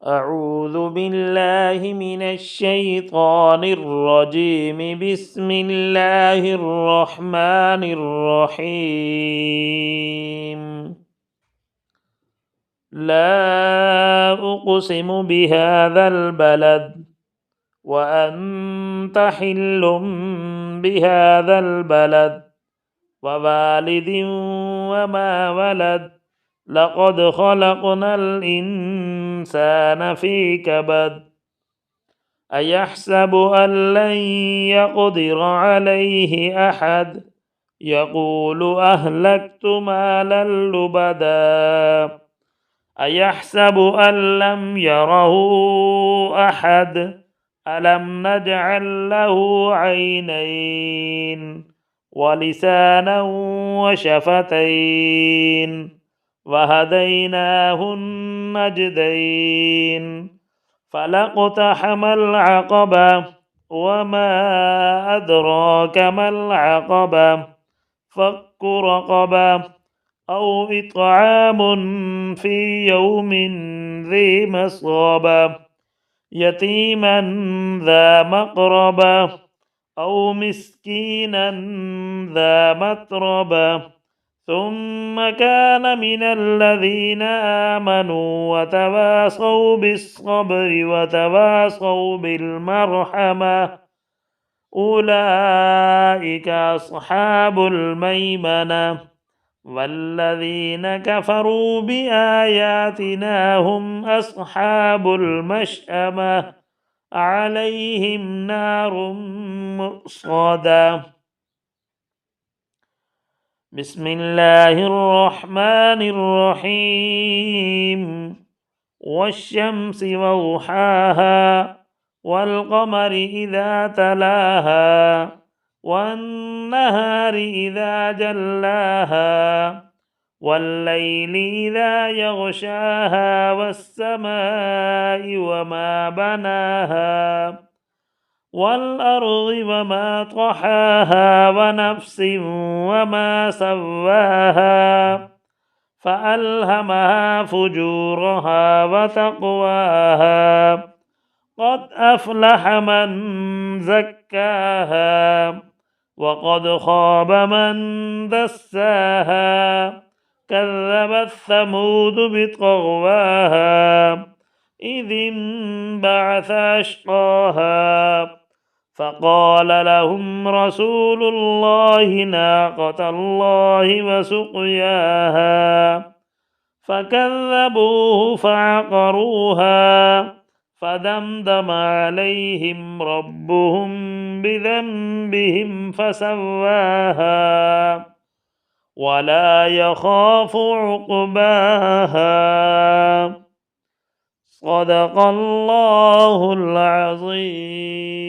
أعوذ بالله من الشيطان الرجيم. بسم الله الرحمن الرحيم. لا أقسم بهذا البلد وأنت حل بهذا البلد ووالد وما ولد. لقد خلقنا الإنسان في كبد. أيحسب أن لن يقدر عليه أحد. يقول أهلكت مالا لبدا. أيحسب أن لم يره أحد. ألم نجعل له عينين ولسانا وشفتين وهديناه النجدين. فلاقتحم العقبة وما أدراك ما العقبة. فك رقبة أو إطعام في يوم ذي مسغبة يتيما ذا مقربة أو مسكينا ذا متربة ثم كان من الذين آمنوا وتواصوا بالصبر وتواصوا بالمرحمة أولئك أصحاب الميمنة. والذين كفروا بآياتنا هم أصحاب المشأمة عليهم نار مؤصدة. بسم الله الرحمن الرحيم. والشمس وضحاها والقمر إذا تلاها والنهار إذا جلاها والليل إذا يغشاها والسماء وما بناها والأرض وما طحاها ونفس وما سواها فألهمها فجورها وتقواها. قد أفلح من زكاها وقد خاب من دساها. كذبت ثمود بطغواها إذ انبعث أشقاها فقال لهم رسول الله ناقة الله وسقياها فكذبوه فعقروها فدمدم عليهم ربهم بذنبهم فسواها ولا يخاف عقباها. صدق الله العظيم.